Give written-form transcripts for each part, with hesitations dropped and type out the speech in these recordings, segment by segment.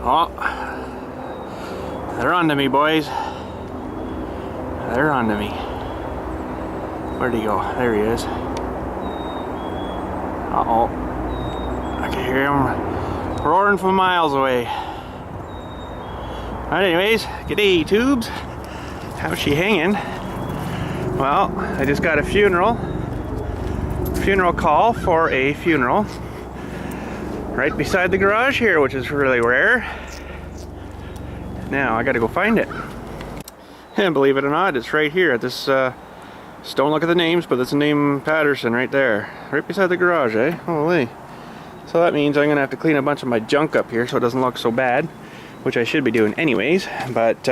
Oh, they're on to me, boys. They're on to me. Where'd he go? There he is. Uh-oh. I can hear him roaring from miles away. Alright, anyways, g'day tubes. How's she hanging? Well, I just got a funeral call for a funeral right beside the garage here, which is really rare. Now I gotta go find it. And believe it or not, it's right here at this just don't look at the names, but it's a name Patterson right there, right beside the garage, eh? Holy. So that means I'm gonna have to clean a bunch of my junk up here so it doesn't look so bad, which I should be doing anyways. But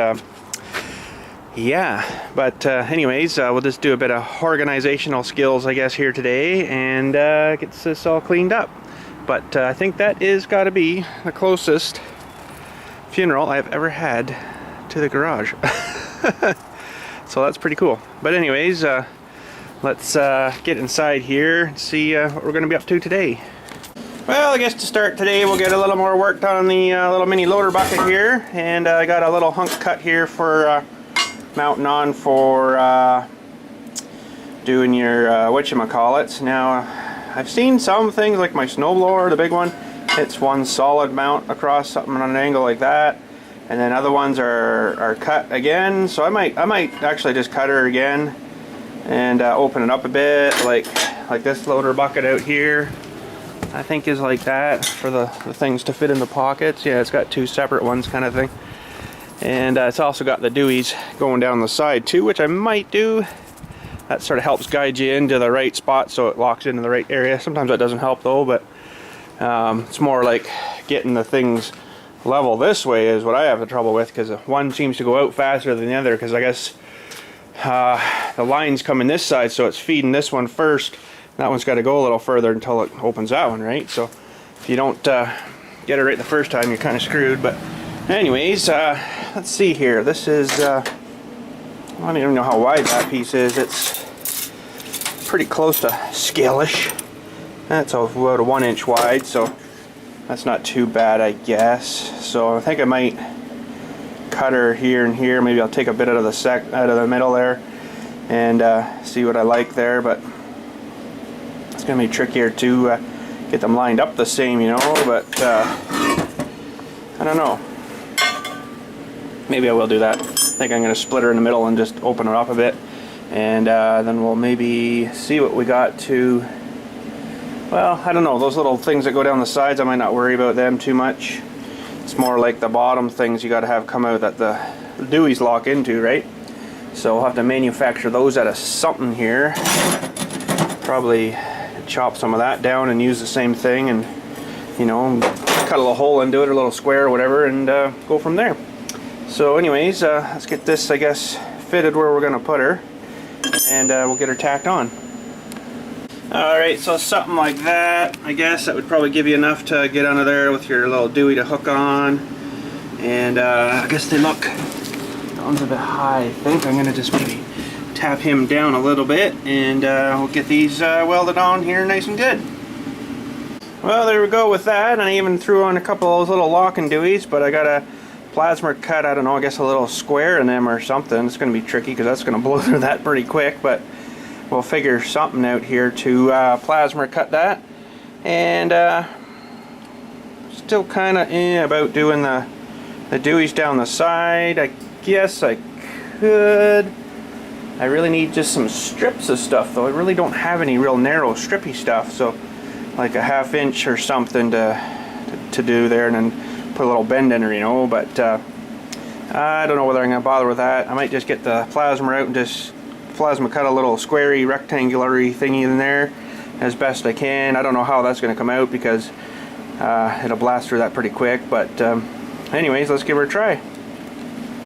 yeah, but anyways, we'll just do a bit of organizational skills, I guess, here today, and get this all cleaned up. But I think that is got to be the closest funeral I've ever had to the garage. So that's pretty cool. But anyways, let's get inside here and see what we're going to be up to today. Well, I guess to start today, we'll get a little more work done on the little mini loader bucket here, and I got a little hunk cut here for mounting on for doing your whatchamacallits. Now, I've seen some things like my snowblower, the big one, it's one solid mount across something on an angle like that, and then other ones are cut again. So I might actually just cut her again and open it up a bit, like this loader bucket out here. I think is like that for the things to fit in the pockets. Yeah, it's got two separate ones kind of thing. And it's also got the dewies going down the side too, which I might do. That sort of helps guide you into the right spot so it locks into the right area. Sometimes that doesn't help though, but it's more like getting the things level this way is what I have the trouble with, because one seems to go out faster than the other, because I guess the lines come in this side, so it's feeding this one first. That one's got to go a little further until it opens that one, right? So if you don't get it right the first time, you're kind of screwed. But anyways, let's see here. This is I don't even know how wide that piece is. It's pretty close to scale-ish. That's about a 1 inch wide, so that's not too bad, I guess. So I think I might cut her here and here. Maybe I'll take a bit out of the middle there and see what I like there. But it's gonna be trickier to get them lined up the same, you know. But I don't know. Maybe I will do that. I think I'm going to split her in the middle and just open it up a bit, and then we'll maybe see what we got to. Well, I don't know, those little things that go down the sides, I might not worry about them too much. It's more like the bottom things you got to have come out that the dewies lock into, right? So we'll have to manufacture those out of something here. Probably chop some of that down and use the same thing, and you know, cut a little hole into it, a little square or whatever, and go from there. So anyways, let's get this, I guess, fitted where we're going to put her, and we'll get her tacked on. Alright, so something like that, I guess that would probably give you enough to get under there with your little dewey to hook on. And I guess they look, that one's a bit high. I think I'm going to just maybe tap him down a little bit, and we'll get these welded on here nice and good. Well, there we go with that, and I even threw on a couple of those little locking dewies, but I got a plasma cut, I don't know, I guess a little square in them or something. It's going to be tricky because that's going to blow through that pretty quick, but we'll figure something out here to plasma cut that. And still kind of about doing the dewies down the side. I guess I could. I really need just some strips of stuff though. I really don't have any real narrow strippy stuff, so like a 1/2 inch or something to do there, and then put a little bend in her, you know. But I don't know whether I'm going to bother with that. I might just get the plasma out and just plasma cut a little squarey, rectangular-y thingy in there as best I can. I don't know how that's going to come out because it'll blast through that pretty quick. But anyways, let's give her a try.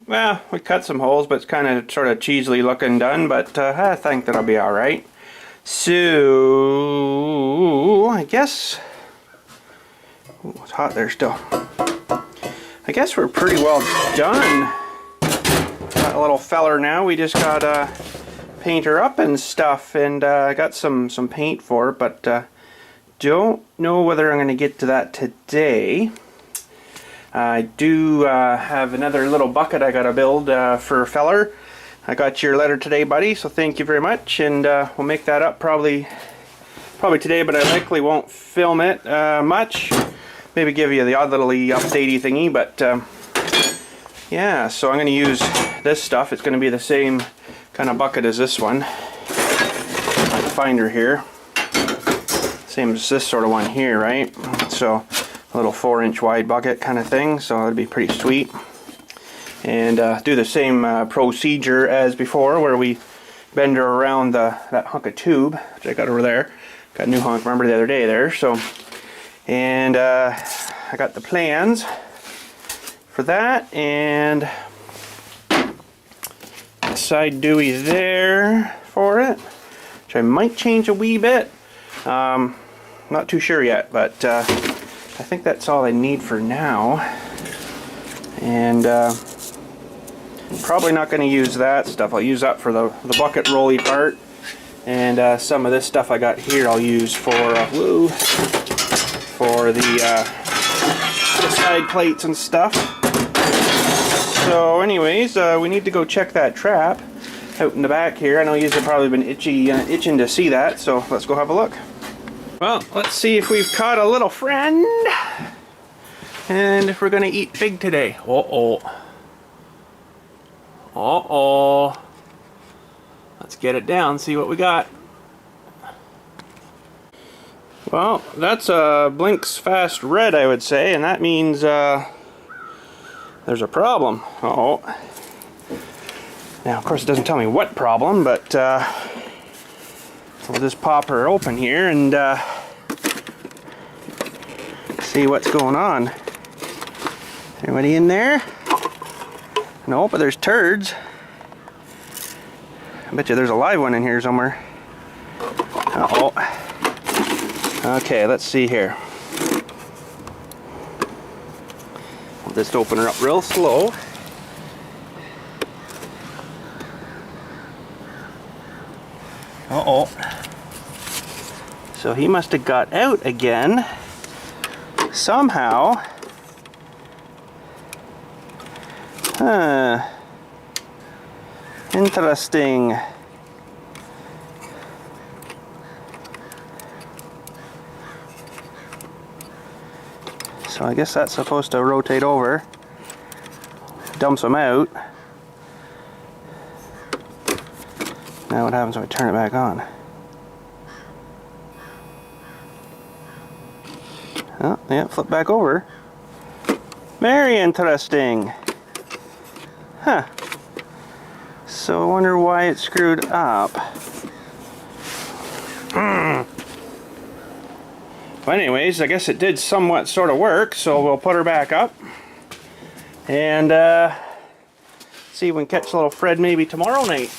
Well, we cut some holes, but it's kind of sort of cheesily looking done, but I think that'll be alright. So I guess, ooh, it's hot there still. I guess we're pretty well done. Got a little feller now. We just got paint her up and stuff, and I got some paint for it, but don't know whether I'm going to get to that today. I do have another little bucket I gotta build for Feller. I got your letter today, buddy, so thank you very much, and we'll make that up probably today, but I likely won't film it much. Maybe give you the odd little updatey thingy, but yeah, so I'm going to use this stuff. It's going to be the same kind of bucket as this one. My finder here. Same as this sort of one here, right? So a little 4-inch wide bucket kind of thing, so it'll be pretty sweet. And do the same procedure as before, where we bend her around that hunk of tube, which I got over there. Got a new hunk, remember the other day there. So, and I got the plans for that, and side dewey there for it, which I might change a wee bit. Not too sure yet, but I think that's all I need for now. And probably not going to use that stuff. I'll use that for the bucket rolly part, and some of this stuff I got here I'll use for the side plates and stuff. So anyways, we need to go check that trap out in the back here. I know you've probably been itching to see that, so let's go have a look. Well, let's see if we've caught a little friend, and if we're going to eat big today. Let's get it down, see what we got. Well, that's a BILLSTMAXX fast red, I would say, and that means there's a problem. Now, of course, it doesn't tell me what problem, but we'll just pop her open here and see what's going on. Anybody in there? No, but there's turds. I bet you there's a live one in here somewhere. Uh-oh. Okay, let's see here. I'll just open her up real slow. Uh-oh. So he must have got out again somehow. Huh. Interesting. So I guess that's supposed to rotate over. Dumps them out. Now what happens when I turn it back on? Oh, yeah, flip back over. Very interesting. Huh. So I wonder why it's screwed up. Well, anyways, I guess it did somewhat sort of work, so we'll put her back up and see if we can catch little Fred maybe tomorrow night.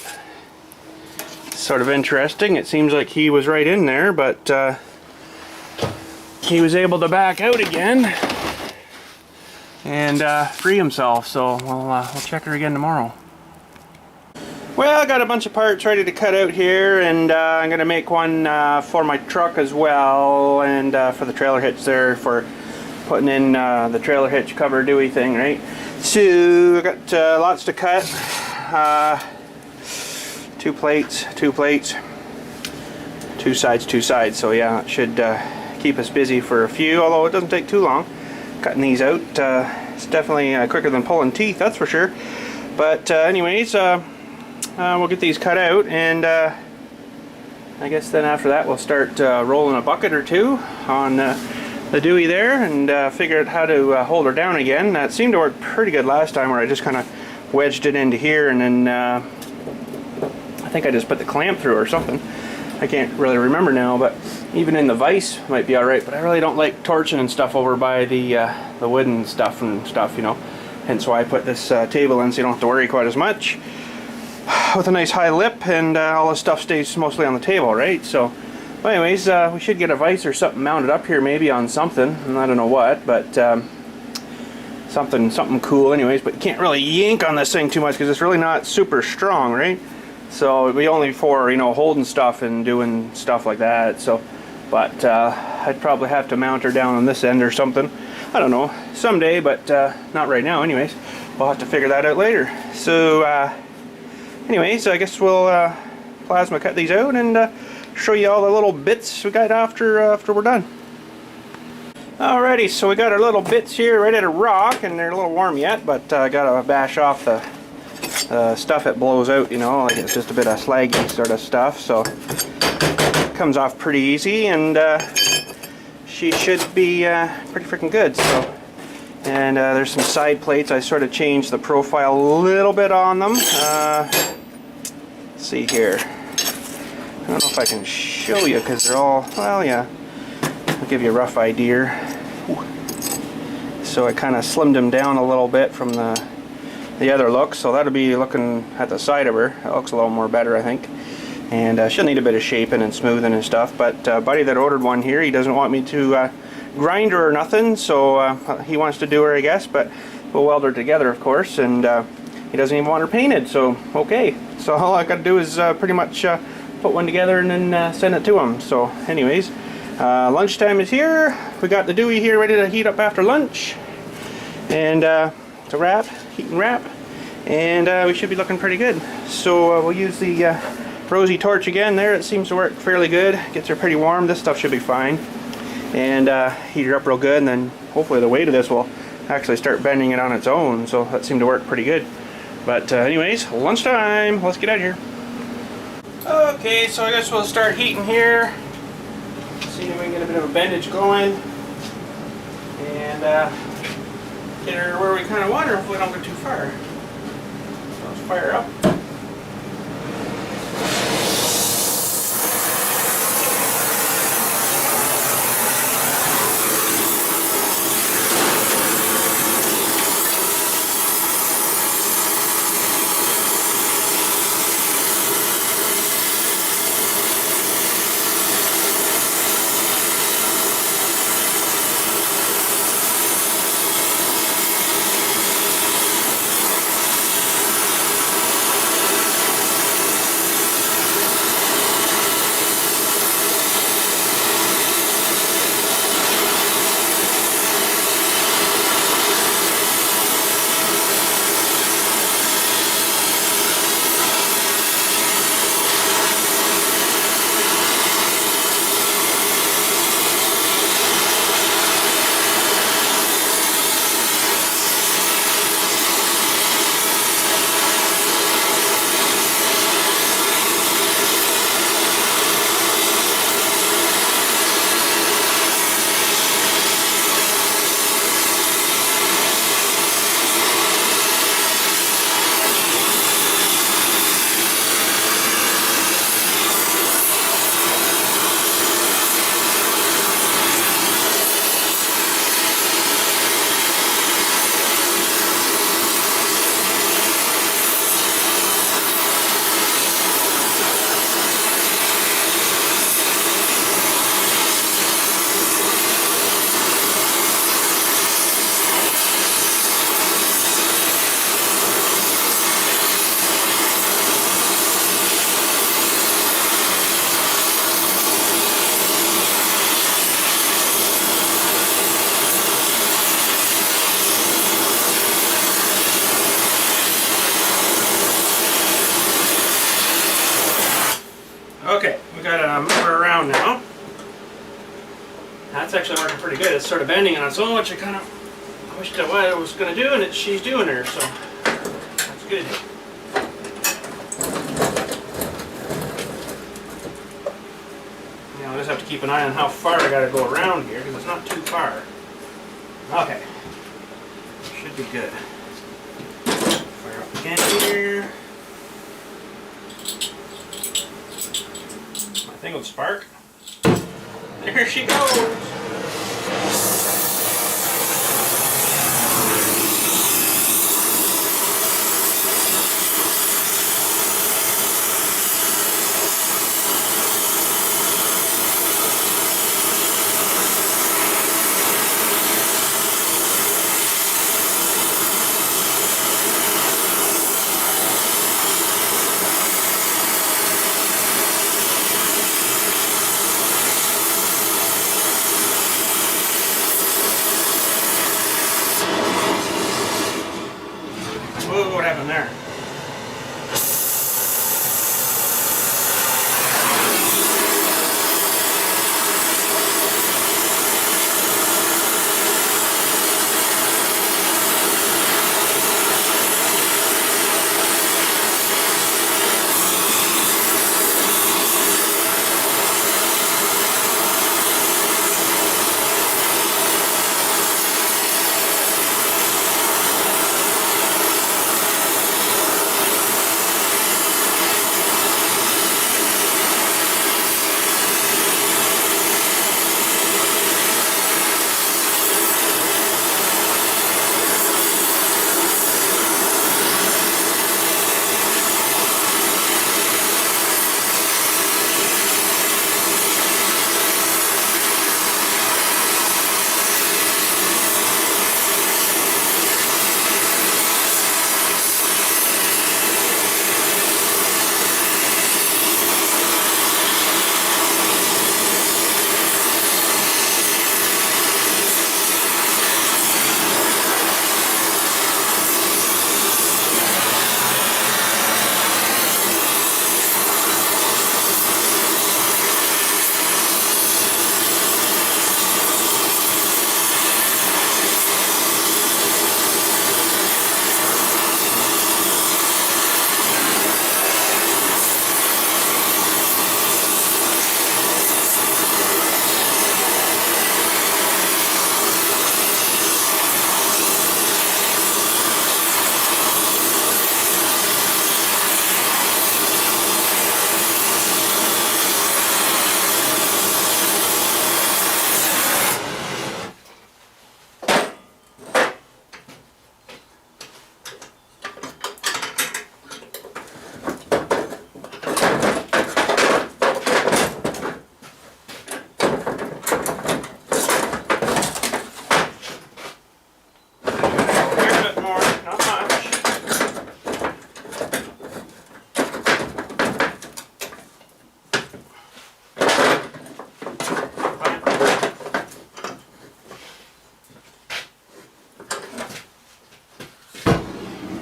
Sort of interesting. It seems like he was right in there, but he was able to back out again and free himself, so we'll check her again tomorrow. Well, I got a bunch of parts ready to cut out here, and I'm going to make one for my truck as well, and for the trailer hitch there, for putting in the trailer hitch cover dewey thing, right? So I got lots to cut. 2 plates, 2 plates, 2 sides, so yeah, it should keep us busy for a few, although it doesn't take too long cutting these out. It's definitely quicker than pulling teeth, that's for sure. But anyways, we'll get these cut out, and I guess then after that we'll start rolling a bucket or two on the dewey there, and figure out how to hold her down again. That seemed to work pretty good last time, where I just kind of wedged it into here, and then I think I just put the clamp through or something. I can't really remember now, but even in the vise might be alright, but I really don't like torching and stuff over by the wooden stuff, you know. Hence why I put this table in, so you don't have to worry quite as much. With a nice high lip, and all the stuff stays mostly on the table, right? So, well, anyways, we should get a vise or something mounted up here, maybe on something, and I don't know what, but something cool, anyways. But you can't really yank on this thing too much because it's really not super strong, right? So it'd be only for, you know, holding stuff and doing stuff like that. So, but I'd probably have to mount her down on this end or something. I don't know, someday, but not right now anyways. We'll have to figure that out later. So anyways, I guess we'll plasma cut these out and show you all the little bits we got after we're done. Alrighty, so we got our little bits here right at a rock, and they're a little warm yet, but I gotta bash off the stuff that blows out, you know, like it's just a bit of slaggy sort of stuff, so it comes off pretty easy, and she should be pretty freaking good. So, and there's some side plates. I sort of changed the profile a little bit on them. Let's see here. I don't know if I can show you because they're all, well, yeah, I'll give you a rough idea. So I kind of slimmed them down a little bit from the other look, so that'll be looking at the side of her. It looks a little more better, I think. And she'll need a bit of shaping and smoothing and stuff, but buddy that ordered one here, he doesn't want me to grind her or nothing, so he wants to do her, I guess, but we'll weld her together, of course, and he doesn't even want her painted, so okay. So all I gotta do is pretty much put one together and then send it to him. So anyways, lunchtime is here. We got the Dewey here ready to heat up after lunch, and to wrap, heat and wrap, and we should be looking pretty good. So we'll use the rosy torch again there. It seems to work fairly good. Gets her pretty warm. This stuff should be fine, and heat her up real good, and then hopefully the weight of this will actually start bending it on its own, so that seemed to work pretty good. But anyways, lunchtime. Let's get out of here. Okay, so I guess we'll start heating here. See if we can get a bit of a bendage going, and get her where we kind of want her if we don't go too far. So let's fire up. Okay, we got to move her around now. That's actually working pretty good. It's sort of bending on its own, which I kind of wished I was going to do, and she's doing her, so that's good. Now I just have to keep an eye on how far I got to go around here, because it's not too far. Okay, should be good. Fire up again here. I think it'll spark. There she goes. Oh, what happened there?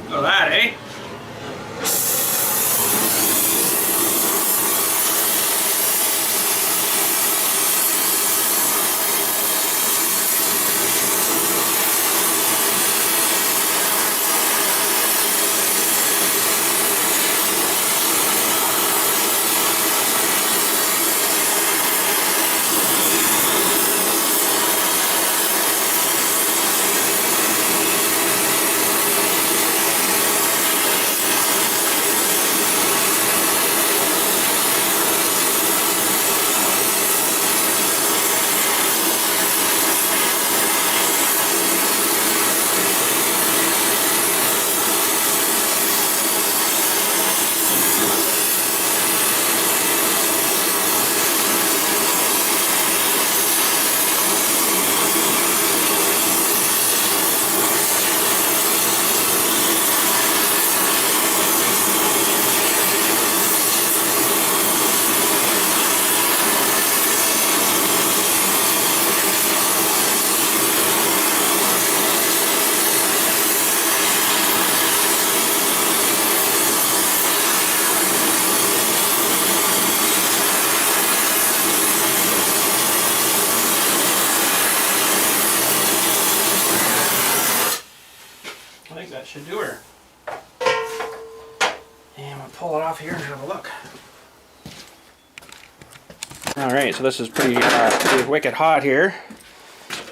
Oh, that, eh? I think that should do her. And we'll pull it off here and have a look. Alright, so this is pretty wicked hot here.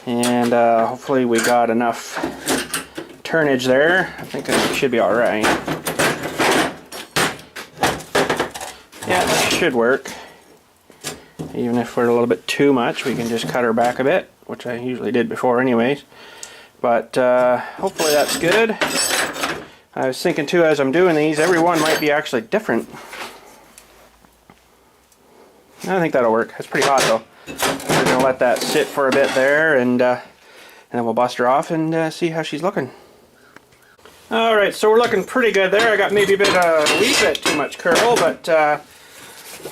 And hopefully we got enough turnage there. I think it should be alright. Yeah, that should work. Even if we're a little bit too much, we can just cut her back a bit, which I usually did before anyways. But hopefully that's good. I was thinking too, as I'm doing these, every one might be actually different. I think that'll work. It's pretty hot though. We're going to let that sit for a bit there, and then we'll bust her off and see how she's looking. Alright, so we're looking pretty good there. I got maybe a wee bit too much curl, but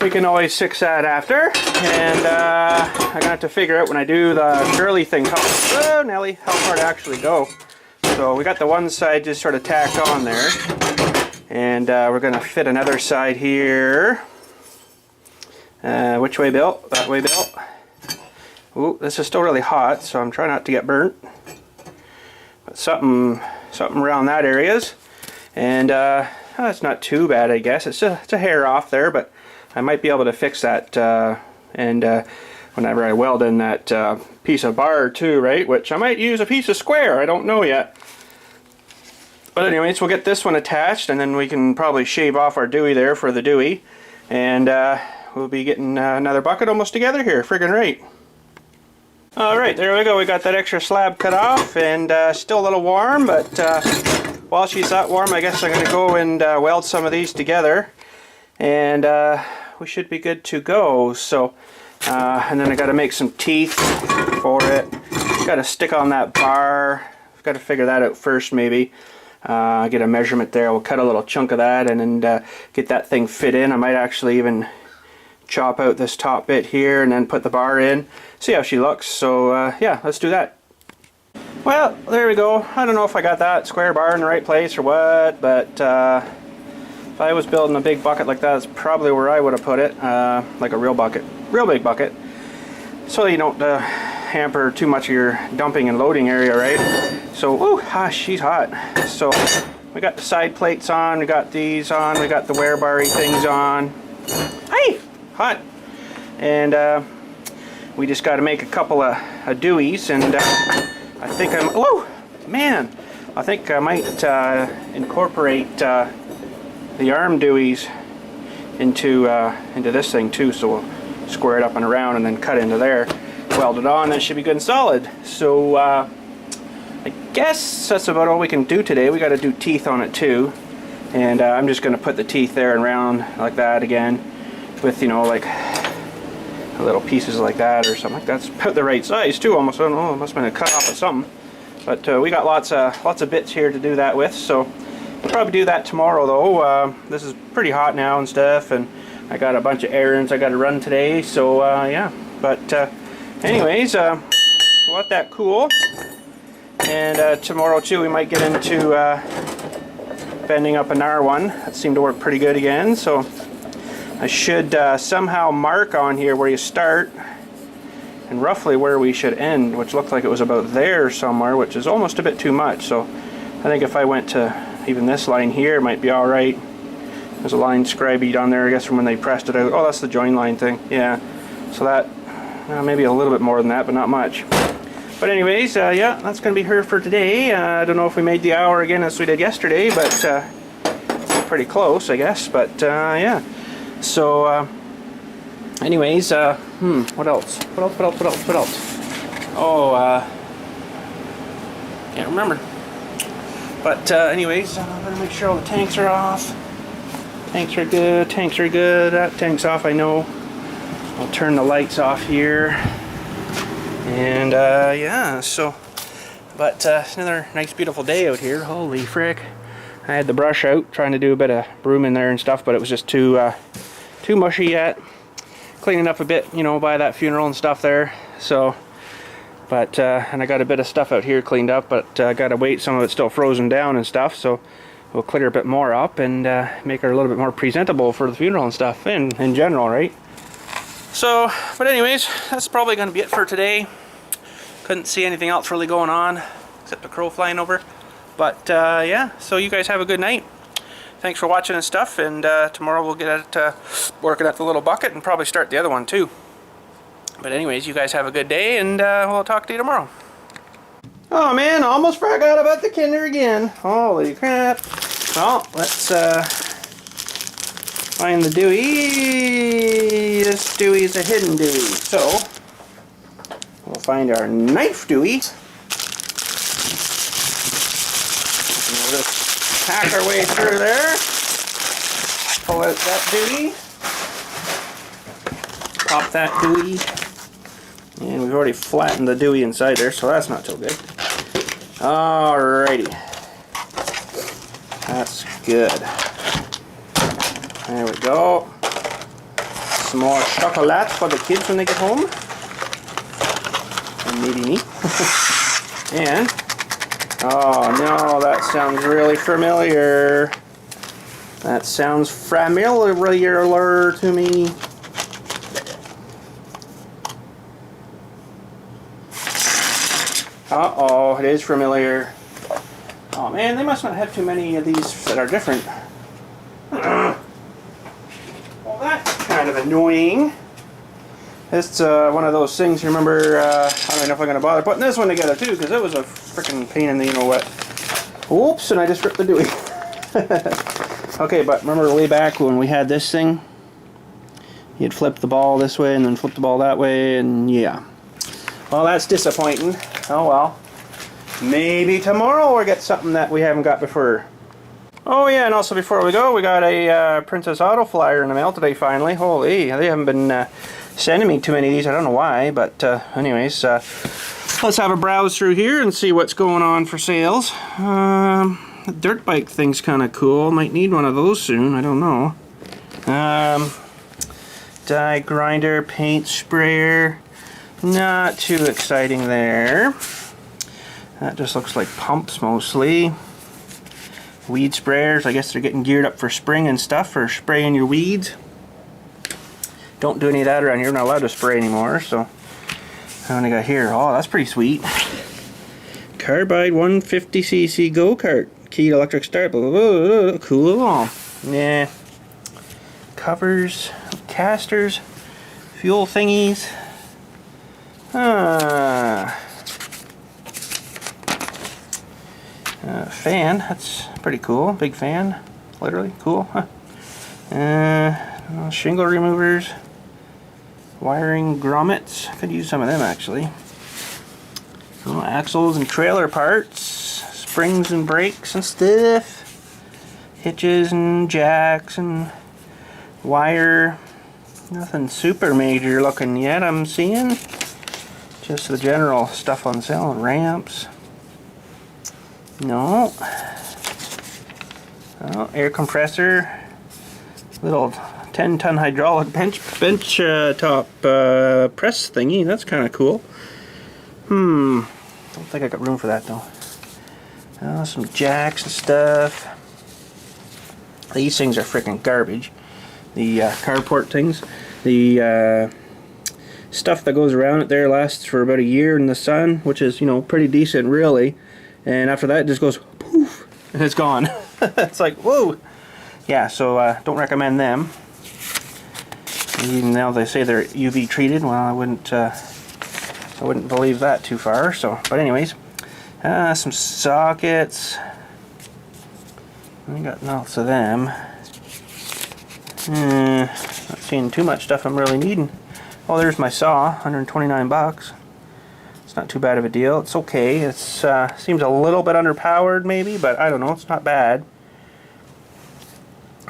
we can always fix that after. And I'm going to have to figure out when I do the curly thing, how far to actually go. So we got the one side just sort of tacked on there, and we're going to fit another side here. Which way, Bill? That way, Bill. Ooh, this is still really hot, so I'm trying not to get burnt. But something around that areas, and that's not too bad, I guess. It's a hair off there, but I might be able to fix that. Whenever I weld in that piece of bar too, right? Which I might use a piece of square. I don't know yet. But anyways, we'll get this one attached, and then we can probably shave off our dewey there for the dewey, and we'll be getting another bucket almost together here. Friggin' right. Alright, there we go. We got that extra slab cut off, and still a little warm, but while she's that warm, I guess I'm going to go and weld some of these together, and we should be good to go. So, and then I got to make some teeth for it. Got to stick on that bar. I've got to figure that out first, maybe. Get a measurement there. We'll cut a little chunk of that and then get that thing fit in. I might actually even chop out this top bit here and then put the bar in. See how she looks. So yeah, let's do that. Well, there we go. I don't know if I got that square bar in the right place or what, but if I was building a big bucket like that, that's probably where I would have put it. Like a real bucket. Real big bucket. So you don't hamper too much of your dumping and loading area, right? So, ooh, she's hot. So we got the side plates on, we got these on, we got the wear bar things on. Hey, hot. And we just got to make a couple of deweys, and I think oh man, I think I might incorporate the arm deweys into this thing too. So we'll square it up and around and then cut into there, weld it on, that should be good and solid. So I guess that's about all we can do today. We got to do teeth on it too, and I'm just going to put the teeth there and round like that again with, you know, like little pieces like that or something. That's about the right size too, almost. I don't know, it must have been a cut off of something, but we got lots of bits here to do that with, so we'll probably do that tomorrow though. This is pretty hot now and stuff, and I got a bunch of errands I got to run today, so yeah. But anyways, we'll let that cool, and tomorrow too we might get into bending up another one. That seemed to work pretty good again, so I should somehow mark on here where you start and roughly where we should end, which looked like it was about there somewhere, which is almost a bit too much. So I think if I went to even this line here, it might be alright. There's a line scribed on there, I guess, from when they pressed it out. Oh, that's the join line thing. Yeah. So that, maybe a little bit more than that, but not much. But anyways, yeah, that's going to be her for today. I don't know if we made the hour again as we did yesterday, but pretty close, I guess. But yeah. So, anyways, what else? What else? Oh, can't remember. But anyways, I'm going to make sure all the tanks are off. Tanks are good, tanks are good. That tank's off, I know. I'll turn the lights off here. And yeah, so, but another nice beautiful day out here. Holy frick. I had the brush out, trying to do a bit of broom in there and stuff, but it was just too mushy yet. Cleaning up a bit, you know, by that funeral and stuff there. So, but, and I got a bit of stuff out here cleaned up, but I gotta wait, some of it's still frozen down and stuff, so we'll clear a bit more up and make her a little bit more presentable for the funeral and stuff, in general, right? So, but anyways, that's probably going to be it for today. Couldn't see anything else really going on, except a crow flying over. But yeah, so you guys have a good night. Thanks for watching and stuff, and tomorrow we'll get at working at the little bucket and probably start the other one too. But anyways, you guys have a good day, and we'll talk to you tomorrow. Oh man, almost forgot about the Kinder again. Holy crap. Well, let's find the dewey. This dewey is a hidden dewey. So, we'll find our knife dewey. And we'll just hack our way through there. Pull out that dewey. Pop that dewey. And we've already flattened the dewey inside there, so that's not so good. Alrighty. That's good. There we go. Some more chocolate for the kids when they get home. And maybe me. And Oh no, that sounds really familiar. That sounds familiar to me. Uh-oh, it is familiar. Oh man, they must not have too many of these that are different. Well, that's kind of annoying. It's one of those things, you remember, I don't know if I'm going to bother putting this one together too, because it was a freaking pain in the you-know-what. Oops, and I just ripped the dewey. Okay, but remember way back when we had this thing? You'd flip the ball this way and then flip the ball that way, and yeah. Well, that's disappointing. Oh well. Maybe tomorrow we'll get something that we haven't got before. Oh yeah, and also before we go, we got a Princess Auto Flyer in the mail today finally. Holy, they haven't been sending me too many of these. I don't know why, but anyways, let's have a browse through here and see what's going on for sales. The dirt bike thing's kind of cool. Might need one of those soon. I don't know. Die grinder, paint sprayer. Not too exciting there. That just looks like pumps mostly. Weed sprayers. I guess they're getting geared up for spring and stuff, for spraying your weeds. Don't do any of that around here. You're not allowed to spray anymore. So, how many got here? Oh, that's pretty sweet. Carbide 150cc go-kart. Key to electric start. Blah, blah, blah, blah. Cool all. Yeah. Covers, casters, fuel thingies. Fan. That's pretty cool. Big fan. Literally cool. Huh. Shingle removers. Wiring grommets. Could use some of them actually. Axles and trailer parts. Springs and brakes and stuff. Hitches and jacks and wire. Nothing super major looking yet, I'm seeing. Just the general stuff on sale. Ramps. No. Oh, air compressor. Little 10-ton hydraulic bench top press thingy. That's kind of cool. Don't think I got room for that though. Some jacks and stuff. These things are freaking garbage. The carport things. The stuff that goes around it there lasts for about a year in the sun, which is, you know, pretty decent really. And after that it just goes poof and it's gone. It's like, whoa. Yeah, so don't recommend them. Even though they say they're UV treated, well, I wouldn't believe that too far. So, but anyways, some sockets. I got lots of them. Not seeing too much stuff I'm really needing. Oh, there's my saw, 129 bucks. It's not too bad of a deal. It's okay. It seems a little bit underpowered maybe, but I don't know. It's not bad.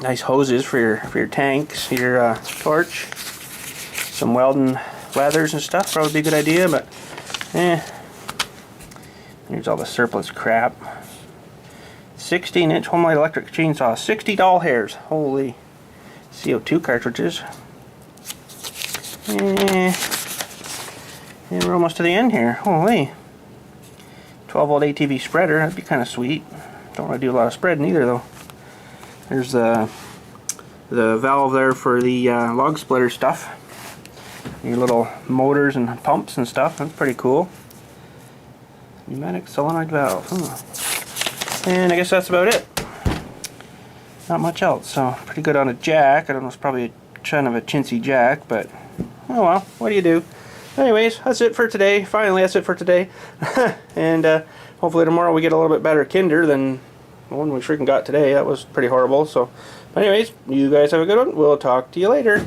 Nice hoses for your tanks, your torch. Some welding leathers and stuff. Probably be a good idea, but here's all the surplus crap. 16-inch Homemade electric chainsaw. 60 doll hairs. Holy. CO2 cartridges. And we're almost to the end here. Holy. 12-volt ATV spreader. That'd be kind of sweet. Don't really do a lot of spreading either, though. There's the valve there for the log splitter stuff. Your little motors and pumps and stuff. That's pretty cool. Pneumatic solenoid valve. And I guess that's about it. Not much else. So pretty good on a jack. I don't know, it's probably kind of a chintzy jack, but oh well, what do you do? Anyways, that's it for today. Finally, that's it for today. And hopefully tomorrow we get a little bit better kinder than the one we freaking got today. That was pretty horrible. So, but anyways, you guys have a good one. We'll talk to you later.